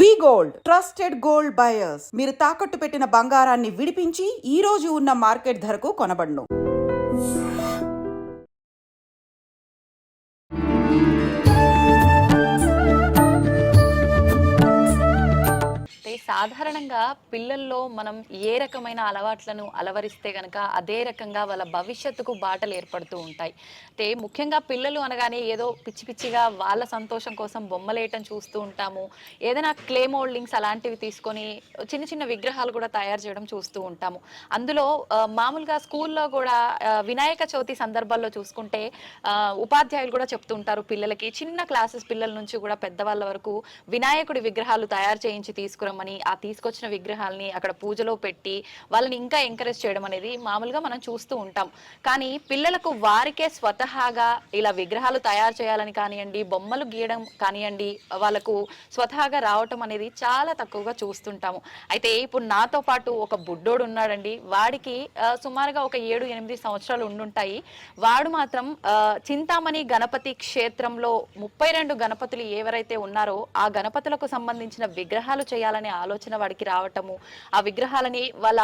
వి gold trusted gold buyers. మీరు తాకట్టు పెట్టిన బంగారాన్ని విడిపించి ఈ రోజు ఉన్న మార్కెట్ ధరకు కొనబడును. సాధారణంగా పిల్లల్లో మనం ఏ రకమైన అలవాట్లను అలవరిస్తే గనక అదే రకంగా వాళ్ళ భవిష్యత్తుకు బాటలు ఏర్పడుతూ ఉంటాయి. అంటే ముఖ్యంగా పిల్లలు అనగానే ఏదో పిచ్చి పిచ్చిగా వాళ్ళ సంతోషం కోసం బొమ్మలేయటం చూస్తూ ఉంటాము. ఏదైనా క్లే మోల్డింగ్స్ అలాంటివి తీసుకొని చిన్న చిన్న విగ్రహాలు కూడా తయారు చేయడం చూస్తూ ఉంటాము. అందులో మామూలుగా స్కూల్లో కూడా వినాయక చవితి సందర్భాల్లో చూసుకుంటే ఉపాధ్యాయులు కూడా చెప్తూ ఉంటారు పిల్లలకి, చిన్న క్లాసెస్ పిల్లల నుంచి కూడా పెద్దవాళ్ళ వరకు వినాయకుడి విగ్రహాలు తయారు చేయించి తీసుకురమ్మని, ఆ తీసుకొచ్చిన విగ్రహాలని అక్కడ పూజలో పెట్టి వాళ్ళని ఇంకా ఎంకరేజ్ చేయడం అనేది మామూలుగా మనం చూస్తూ ఉంటాం. కానీ పిల్లలకు వారికే స్వతహాగా ఇలా విగ్రహాలు తయారు చేయాలని కానివ్వండి, బొమ్మలు గీయడం కానివ్వండి, వాళ్ళకు స్వతహాగా రావటం అనేది చాలా తక్కువగా చూస్తుంటాము. అయితే ఇప్పుడు నాతో పాటు ఒక బుడ్డోడు ఉన్నాడండి. వాడికి సుమారుగా ఒక 7-8 సంవత్సరాలు ఉండుంటాయి. వాడు మాత్రం చింతామణి గణపతి క్షేత్రంలో 32 గణపతులు ఎవరైతే ఉన్నారో ఆ గణపతులకు సంబంధించిన విగ్రహాలు చేయాలనే ఆలోచన వాడికి రావటము, ఆ విగ్రహాలని వాళ్ళ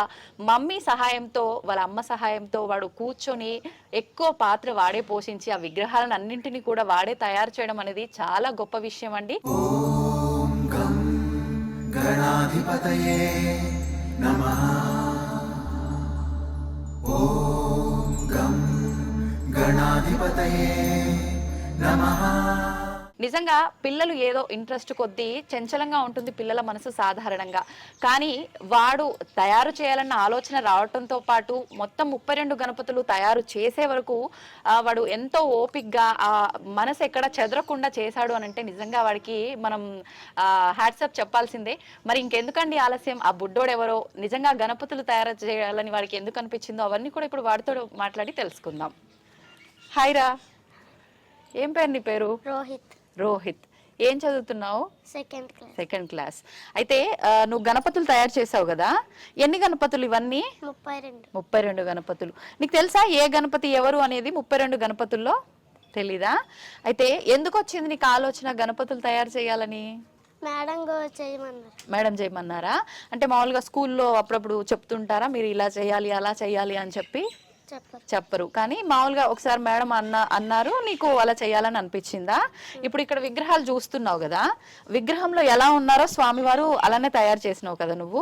మమ్మీ సహాయంతో వాళ్ళ అమ్మ సహాయంతో వాడు కూర్చొని ఎక్కువ పాత్ర వాడే పోషించి ఆ విగ్రహాలను అన్నింటినీ కూడా వాడే తయారు చేయడం అనేది చాలా గొప్ప విషయం అండి. ఓం గం గణాధిపతయే నమః. ఓం గం గణాధిపతయే నమః. నిజంగా పిల్లలు ఏదో ఇంట్రెస్ట్ కొద్దీ చంచలంగా ఉంటుంది పిల్లల మనసు సాధారణంగా. కానీ వాడు తయారు చేయాలన్న ఆలోచన రావటంతో పాటు మొత్తం 32 గణపతులు తయారు చేసే వరకు వాడు ఎంతో ఓపిక్గా ఆ మనసు ఎక్కడ చెదరకుండా చేశాడు అని అంటే నిజంగా వాడికి మనం హ్యాట్సప్ చెప్పాల్సిందే. మరి ఇంకెందుకండి ఆలస్యం, ఆ బుడ్డోడు ఎవరో, నిజంగా గణపతులు తయారు చేయాలని వాడికి ఎందుకు అనిపించిందో అవన్నీ కూడా ఇప్పుడు వాడితో మాట్లాడి తెలుసుకుందాం. హాయ్ రా, ఏం పేరు నీ పేరు? రోహిత్. రోహిత్, ఏం చదువుతున్నావు? Second class. అయితే నువ్వు గణపతులు తయారు చేసావు కదా, ఎన్ని గణపతులు ఇవన్నీ? 32 గణపతులు. నీకు తెలుసా ఏ గణపతి ఎవరు అనేది 32 గణపతుల్లో? తెలీదా? అయితే ఎందుకు వచ్చింది నీకు ఆలోచన గణపతులు తయారు చేయాలని? మేడం చేయమన్నారా? అంటే మామూలుగా స్కూల్లో అప్పుడప్పుడు చెప్తుంటారా మీరు ఇలా చేయాలి అలా చేయాలి అని చెప్పి? చెప్పరు. కానీ మామూలుగా ఒకసారి మేడం అన్నారు, నీకు అలా చేయాలని అనిపించిందా? ఇప్పుడు ఇక్కడ విగ్రహాలు చూస్తున్నావు కదా, విగ్రహంలో ఎలా ఉన్నారో స్వామివారు అలానే తయారు చేసినావు కదా నువ్వు.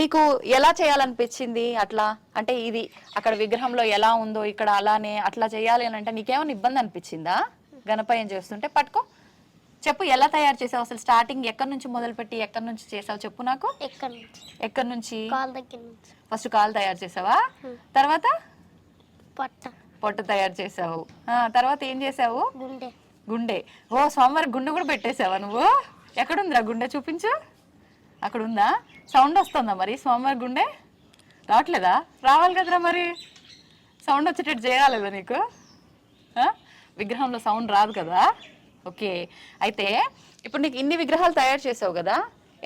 నీకు ఎలా చేయాలనిపించింది అట్లా? అంటే ఇది అక్కడ విగ్రహంలో ఎలా ఉందో ఇక్కడ అలానే అట్లా చేయాలి అని అంటే నీకేమైనా ఇబ్బంది అనిపించిందా? గణపయ్యం చేస్తుంటే పట్టుకో, చెప్పు ఎలా తయారు చేసావు అసలు? స్టార్టింగ్ ఎక్కడి నుంచి మొదలుపెట్టి ఎక్కడి నుంచి చేసావు చెప్పు నాకు. ఎక్కడి నుంచి? ఫస్ట్ కాలు తయారు చేసావా? తర్వాత పొట్ట తయారు చేసావు. తర్వాత ఏం చేసావు? గుండె. ఓ స్వామివారి గుండె కూడా పెట్టేసావా నువ్వు? ఎక్కడుందిరా గుండె? చూపించు. అక్కడ ఉందా? సౌండ్ వస్తుందా మరి స్వామివారి గుండె? రావట్లేదా? రావాలి కదరా మరి, సౌండ్ వచ్చేటట్టు చేయాలి నీకు. విగ్రహంలో సౌండ్ రాదు కదా. ఓకే, అయితే ఇప్పుడు నీకు ఇన్ని విగ్రహాలు తయారు చేసావు కదా,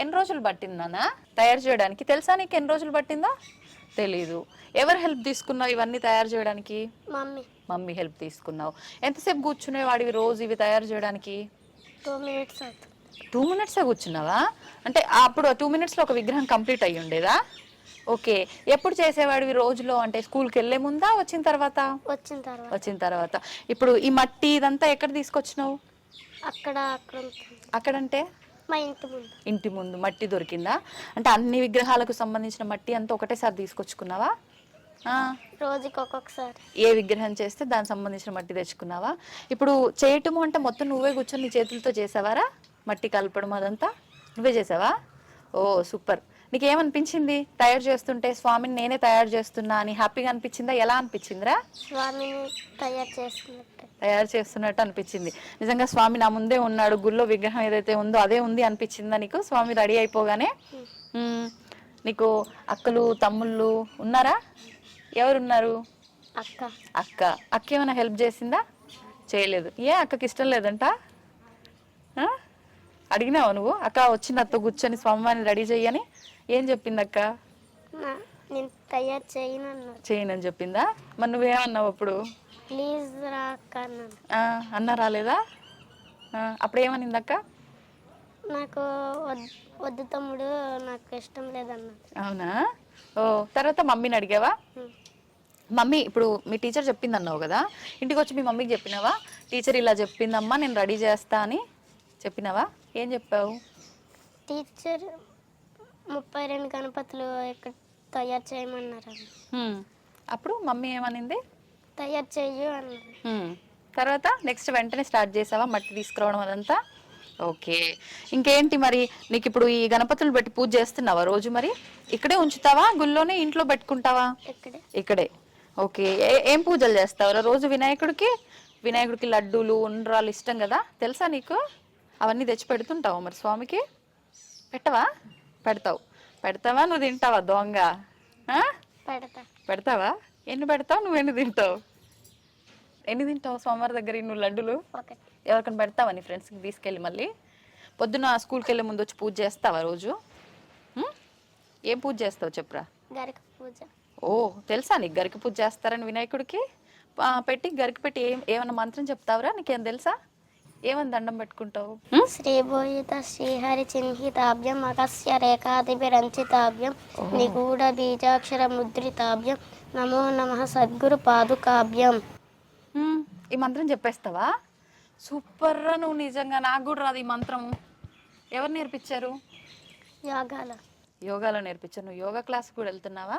ఎన్ని రోజులు పట్టింది నాన్న తయారు చేయడానికి? తెలుసా నీకు ఎన్ని రోజులు పట్టిందో? తెలీదు. ఎవరు హెల్ప్ తీసుకున్నావు ఇవన్నీ తయారు చేయడానికి? మమ్మీ హెల్ప్ తీసుకున్నావు. ఎంతసేపు కూర్చునేవాడివి వాడివి రోజు ఇవి తయారు చేయడానికి? 2 మినిట్సే కూర్చున్నావా? అంటే అప్పుడు 2 మినిట్స్లో ఒక విగ్రహం కంప్లీట్ అయ్యి ఉండేదా? ఓకే, ఎప్పుడు చేసేవాడివి రోజులో? అంటే స్కూల్కి వెళ్ళే ముందా వచ్చిన తర్వాత? వచ్చిన తర్వాత. ఇప్పుడు ఈ మట్టి ఇదంతా ఎక్కడ తీసుకొచ్చినావు? అక్కడంటే ఇంటి ముందు మట్టి దొరికిందా? అంటే అన్ని విగ్రహాలకు సంబంధించిన మట్టి అంతా ఒకటేసారి తీసుకొచ్చుకున్నావా? రోజుకి ఒక్కొక్కసారి. ఏ విగ్రహం చేస్తే దానికి సంబంధించిన మట్టి తెచ్చుకున్నావా? ఇప్పుడు చేయటము అంటే మొత్తం నువ్వే కూర్చొని నీ చేతులతో చేసావారా? మట్టి కలపడం అదంతా నువ్వే చేసావా? ఓ సూపర్. నీకేమనిపించింది తయారు చేస్తుంటే? స్వామిని నేనే తయారు చేస్తున్నా అని హ్యాపీగా అనిపించిందా? ఎలా అనిపించిందిరా? తయారు చేస్తున్నట్టు అనిపించింది. నిజంగా స్వామి నా ముందే ఉన్నాడు, గుళ్ళో విగ్రహం ఏదైతే ఉందో అదే ఉంది అనిపించిందా నీకు? స్వామి రెడీ అయిపోగానే నీకు అక్కలు తమ్ముళ్ళు ఉన్నారా? ఎవరున్నారు? అక్క ఏమైనా హెల్ప్ చేసిందా? చేయలేదు. ఏ అక్కకి ఇష్టం లేదంట? అడిగినావు నువ్వు? అక్క వచ్చి నాతో కూర్చొని స్వామిని రెడీ చెయ్యని ఏం చెప్పింది అక్క? చేయనని చెప్పిందా? మరి నువ్వేమన్నావు అప్పుడు? అన్న రాలేదా? అప్పుడు ఏమనింది అక్క? నాకు వద్దు తమ్ముడు, నాకు ఇష్టం లేదన్నాడు. అవునా? ఓ, తర్వాత మమ్మీని అడిగావా? మమ్మీ ఇప్పుడు మీ టీచర్ చెప్పింది అన్నావు కదా, ఇంటికి వచ్చి మీ మమ్మీకి చెప్పినావా? టీచర్ ఇలా చెప్పిందమ్మా, నేను రెడీ చేస్తా అని చెప్పినావా? ఏం చెప్పావు? టీచర్ 32 గణపతులు ఇక్కడ తయారు చేయమన్నారు. అప్పుడు మమ్మీ ఏమనింది? తయారు చెయ్యు అన్నారు. తర్వాత నెక్స్ట్ వెంటనే స్టార్ట్ చేసావా మట్టి తీసుకురావడం అదంతా? ఓకే. ఇంకేంటి మరి, నీకు ఇప్పుడు ఈ గణపతులు పెట్టి పూజ చేస్తున్నావా రోజు? మరి ఇక్కడే ఉంచుతావా, గుళ్ళోనే ఇంట్లో పెట్టుకుంటావా? ఇక్కడే. ఓకే. ఏం పూజలు చేస్తావరా రోజు? వినాయకుడికి లడ్డూలు ఉండ్రాలు ఇష్టం కదా, తెలుసా నీకు? అవన్నీ తెచ్చి పెడుతుంటావా మరి స్వామికి? పెట్టవా? పెడతావా? నువ్వు తింటావా దొంగ? పెడతావా? ఎన్ని పెడతావు? నువ్వు ఎన్ని తింటావు స్వామివారి దగ్గర నువ్వు లడ్డులు? ఎవరికైనా పెడతావా నీ ఫ్రెండ్స్కి తీసుకెళ్ళి? మళ్ళీ పొద్దున స్కూల్కి వెళ్ళే ముందు వచ్చి పూజ చేస్తావా రోజు? ఏం పూజ చేస్తావు చెప్పురా? గరిక పూజ. ఓ, తెలుసా నీకు గరిక పూజ చేస్తారని? వినాయకుడికి గరిక పెట్టి ఏమన్నా మంత్రం చెప్తావురా? నీకేం తెలుసా? ఏమని దండం పెట్టుకుంటావు? శ్రీభూయిత శ్రీహరి చిహ్నితాభ్యం అగస్య రేఖాదిభిరంచితాభ్యం నిగూఢ బీజాక్షర ముద్రితాభ్యం నమో నమః సద్గురు పాదుకాభ్యం. ఈ మంత్రం చెప్పేస్తావా? సూపర్ రా నువ్వు, నిజంగా. నాకు కూడా రాదు ఈ మంత్రం. ఎవరు నేర్పించారు? యోగాలో నేర్పించారు. నువ్వు యోగా క్లాస్ కూడా వెళ్తున్నావా?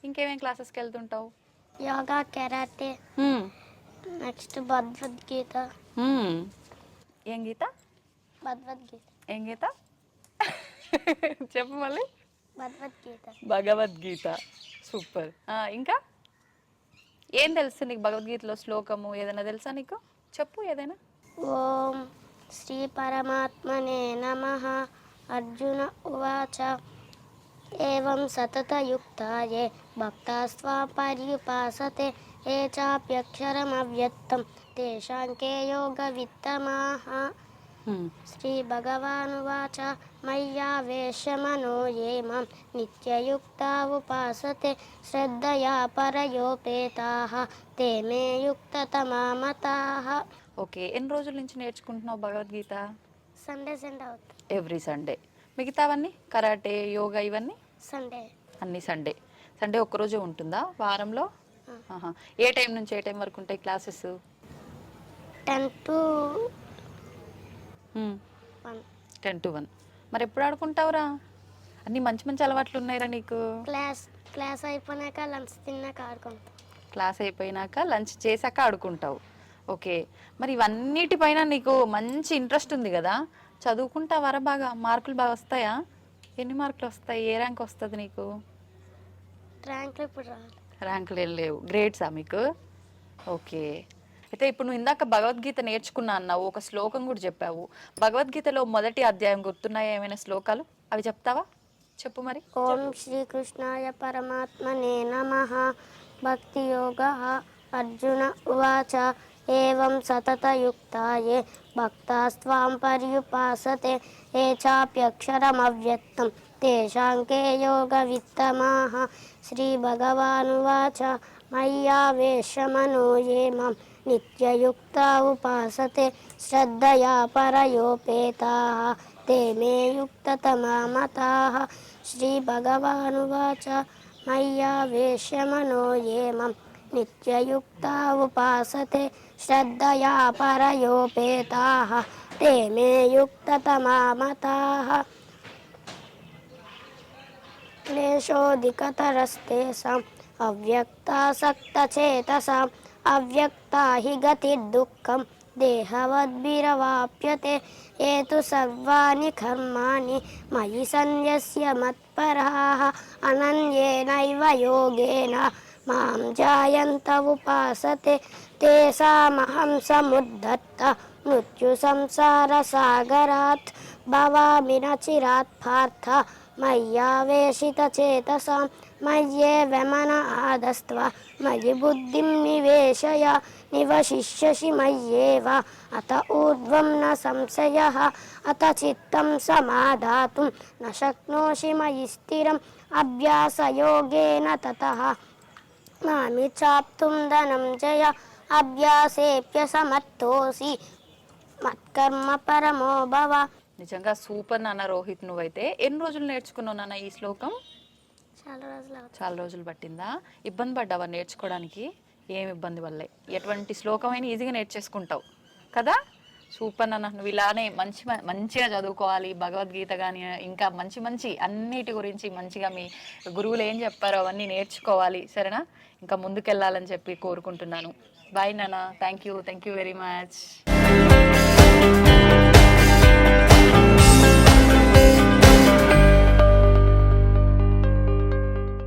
ఇంకేమేం క్లాసెస్కి వెళ్తుంటావు? యోగా, కెరాటే, నెక్స్ట్ భగవద్గీత. ఏం గీత? భగవద్గీత. ఏం గీత చెప్పు మళ్ళీ. భగవద్గీత. సూపర్. ఇంకా ఏం తెలుసు నీకు భగవద్గీతలో శ్లోకము ఏదైనా తెలుసా నీకు? చెప్పు ఏదైనా. ఓం శ్రీ పరమాత్మనే నమః. అర్జున ఉవాచ ఏవం సతతయుక్తాయే భక్తాస్త్వాం పర్యుపాసతే ఏ చాప్యక్షరమవ్యక్తం తేషాంకే యోగవిత్తమాః. శ్రీ భగవానువాచ మయ్యావేశమనో ఏ మాం నిత్యయుక్తా ఉపాసతే శ్రద్ధయా పరయోపేతాః తే మే యుక్తతమా మతాః. ఓకే. ఎన్ని రోజుల నుంచి నేర్చుకుంటున్నావు భగవద్గీత? సండే అవుతుంది. Every Sunday. మిగతావన్నీ కరాటే, యోగా ఇవన్నీ అన్నీ సండే ఒక్కరోజే ఉంటుందా వారంలో? ఏ టైం నుంచి ఏ టైం వరకు ఉంటాయి క్లాసెస్? 10 to 1. మరి ఎప్పుడు ఆడుకుంటావురా? అన్ని మంచి మంచి అలవాట్లు ఉన్నాయిరా నీకు. క్లాస్ అయిపోయినాక లంచ్ తిన్నాక ఆడుకుంటాం. క్లాస్ అయిపోయినాక లంచ్ చేశాక ఆడుకుంటావు. ఓకే. మరి ఇవన్నిటిపైన నీకు మంచి ఇంట్రెస్ట్ ఉంది కదా, చదువుకుంటావారా బాగా? మార్కులు బాగా వస్తాయా? ఎన్ని మార్కులు వస్తాయి? ఏ ర్యాంక్ వస్తుంది నీకు? ర్యాంకులు ఏం లేవు, గ్రేడ్సా మీకు? ఓకే. అయితే ఇప్పుడు నువ్వు ఇందాక భగవద్గీత నేర్చుకున్నా అన్నావు, ఒక శ్లోకం కూడా చెప్పావు. భగవద్గీతలో మొదటి అధ్యాయం గుర్తున్నాయా ఏమైనా శ్లోకాలు? అవి చెప్తావా? చెప్పు మరి. ఓం శ్రీకృష్ణాయ పరమాత్మనే నమః. భక్తి యోగః. అర్జున ఉవాచ ఏవం సతతయుక్తాయే భక్తాస్త్వాం పర్యుపాసతే ఏ చాప్యక్షరమవ్యక్తం తేషాంకే యోగవిత్తమాః. శ్రీ భగవానువాచ మయ్యావేశమనో ఏ మాం నిత్యయుక్తా ఉపాసతే శ్రద్ధయా పరయోపేతాః తే మే యుక్తతమా మతాః. శ్రీ భగవానువాచ మయ్యావేశమనో ఏ మాం నిత్యయుక్తా ఉపాసతే శ్రద్ధయా పరయోపేతాః తే మే యుక్తతమా మతాః. క్లేశోధికతరస్తేషాం అవ్యక్తాసక్తచేతసాం అవ్యక్తా హి గతిర్దుఃఖం దేహవద్భిరవాప్యతే ఏ తు సర్వాణి కర్మాణి మయి సన్యస్య మత్పరాః అనన్యేనైవ యోగేన మాం జాయంత ఉపాసతే తేషామహం సముద్ధర్త మృత్యు సంసార సాగరాత్ భవామి న చిరాత్ పార్థ మయ్యావేశిత చేతసాం మయ్యేవ మన ఆదస్త్వ మయి బుద్ధిం నివేశయ నివశిష్యసి మయ్యేవ అత ఊర్ధ్వం న సంశయః అత చిత్తం సమాధాతుం న శక్నోషి మయి స్థిరం అభ్యాసయోగేన తతః మామి చాప్తుం ధనంజయ అభ్యాసేప్య సమర్థోసి మత్కర్మ పరమో భవ. నిజంగా సూపర్ నాన్న రోహిత్. నువ్వైతే ఎన్ని రోజులు నేర్చుకున్నావు నాన్న ఈ శ్లోకం? చాలా రోజులు అవుతుంది. చాలా రోజులు పట్టిందా? ఇబ్బంది పడ్డావా నేర్చుకోవడానికి? ఏం ఇబ్బంది వల్లే, ఎటువంటి శ్లోకమైనా ఈజీగా నేర్చేసుకుంటావు కదా. సూపర్ నాన్న. నువ్వు ఇలానే మంచిగా చదువుకోవాలి, భగవద్గీత కానీ ఇంకా మంచి అన్నిటి గురించి మంచిగా మీ గురువులు ఏం చెప్పారో అవన్నీ నేర్చుకోవాలి, సరేనా? ఇంకా ముందుకెళ్ళాలని చెప్పి కోరుకుంటున్నాను. బాయ్ నాన్న. Thank you very much.